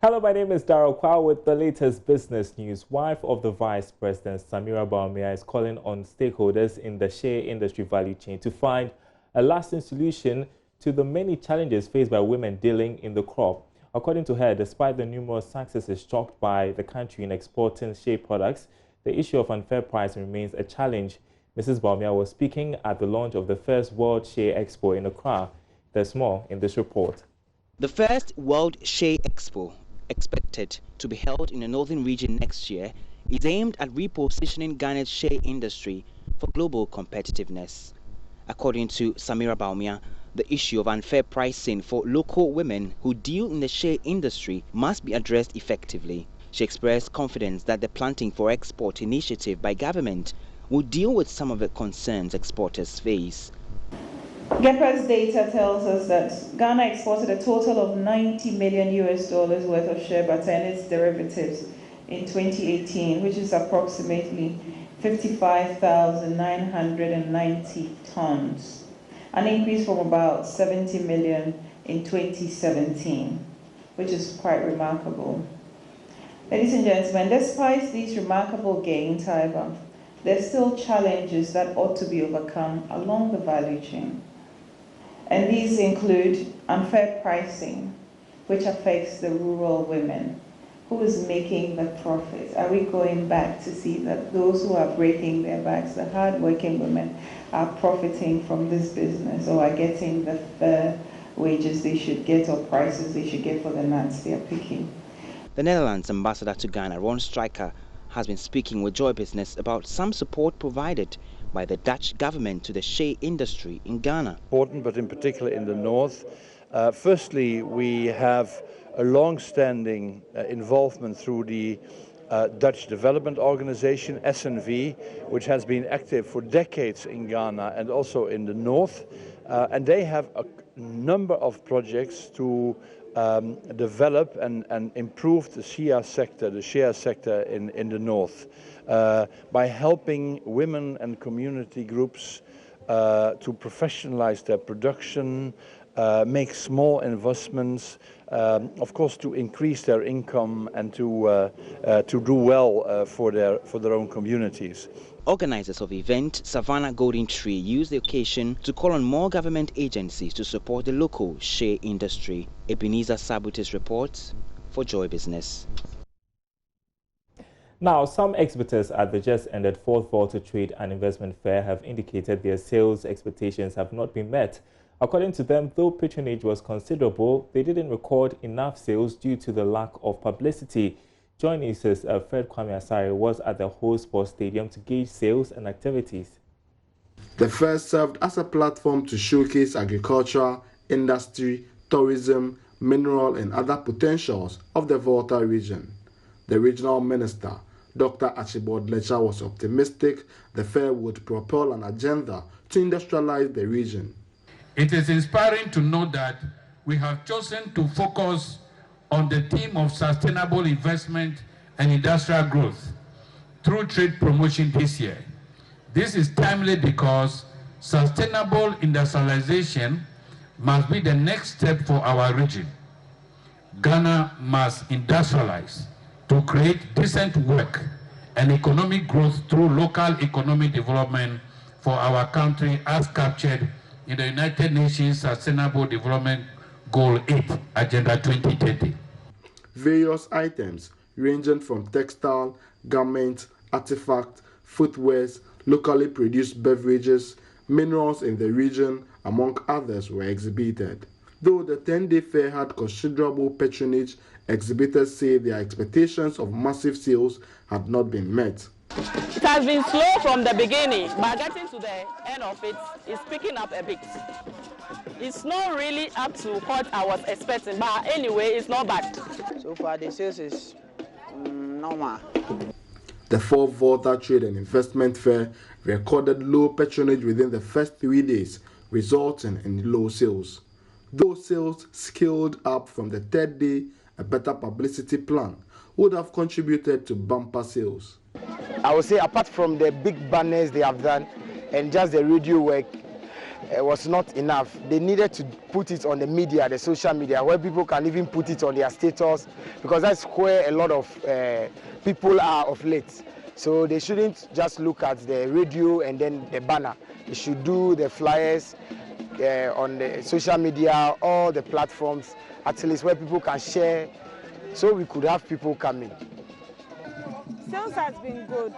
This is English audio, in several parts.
Hello, my name is Darryl Kwao with the latest business news. Wife of the Vice President, Samira Baumia, is calling on stakeholders in the shea industry value chain to find a lasting solution to the many challenges faced by women dealing in the crop. According to her, despite the numerous successes chalked by the country in exporting shea products, the issue of unfair pricing remains a challenge. Mrs. Baumia was speaking at the launch of the first World Shea Expo in Accra. There's more in this report. The first World Shea Expo, expected to be held in the northern region next year, is aimed at repositioning Ghana's shea industry for global competitiveness. According to Samira Baumia, the issue of unfair pricing for local women who deal in the shea industry must be addressed effectively. She expressed confidence that the Planting for Export initiative by government will deal with some of the concerns exporters face. GEPA's data tells us that Ghana exported a total of $90 million worth of shea butter and its derivatives in 2018, which is approximately 55,990 tons, an increase from about 70 million in 2017, which is quite remarkable. Ladies and gentlemen, despite these remarkable gains, however, there are still challenges that ought to be overcome along the value chain. And these include unfair pricing, which affects the rural women. Who is making the profit? Are we going back to see that those who are breaking their backs, the hard-working women, are profiting from this business or are getting the fair wages they should get or prices they should get for the nuts they are picking? The Netherlands ambassador to Ghana, Ron Stryker, has been speaking with Joy Business about some support provided by the Dutch government to the shea industry in Ghana. Important, but in particular in the north. Firstly, we have a long-standing involvement through the Dutch Development Organization, SNV, which has been active for decades in Ghana and also in the north. And they have a number of projects to develop and improve the shea sector in the north by helping women and community groups to professionalize their production, make small investments, of course to increase their income and to do well for their own communities. Organizers of the event, Savannah Golden Tree, used the occasion to call on more government agencies to support the local shea industry. Ebenezer Sabutis reports for Joy Business. Now, some exhibitors at the just-ended 4th Volta Trade and Investment Fair have indicated their sales expectations have not been met. According to them, though patronage was considerable, they didn't record enough sales due to the lack of publicity. JoyNews' Fred Kwame Asare was at the whole sports stadium to gauge sales and activities. The fair served as a platform to showcase agriculture, industry, tourism, mineral and other potentials of the Volta region. The regional minister, Dr. Archibald Lecha, was optimistic the fair would propel an agenda to industrialize the region. It is inspiring to know that we have chosen to focus on the theme of sustainable investment and industrial growth through trade promotion this year. This is timely because sustainable industrialization must be the next step for our region. Ghana must industrialize to create decent work and economic growth through local economic development for our country as captured in the United Nations Sustainable Development Goal 8, Agenda 2030. Various items ranging from textile, garments, artifacts, footwears, locally produced beverages, minerals in the region, among others, were exhibited. Though the 10-day fair had considerable patronage, exhibitors say their expectations of massive sales had not been met. It has been slow from the beginning, but getting to the end of it is picking up a bit. It's not really up to what I was expecting, but anyway, it's not bad. So far, the sales is normal. The 4th Volta Trade and Investment Fair recorded low patronage within the first 3 days, resulting in low sales. Though sales scaled up from the 3rd day, a better publicity plan would have contributed to bumper sales. I would say apart from the big banners they have done and just the radio work, was not enough. They needed to put it on the media, the social media, where people can even put it on their status, because that's where a lot of people are of late. So they shouldn't just look at the radio and then the banner. They should do the flyers on the social media, all the platforms, at least where people can share, so we could have people coming. Sales has been good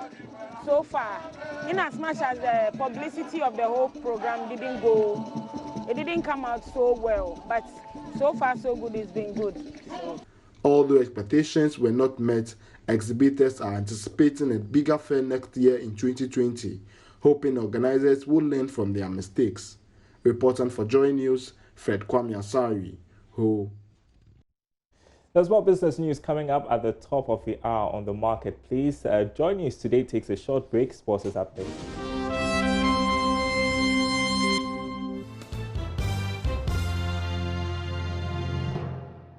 so far, in as much as the publicity of the whole program didn't go, it didn't come out so well, but so far so good, it's been good. Although expectations were not met, exhibitors are anticipating a bigger fair next year in 2020, hoping organizers will learn from their mistakes. Reporting for Joy News, Fred Kwame Asari. Ho. There's more business news coming up at the top of the hour on the marketplace. Joy News today takes a short break. Sports is update.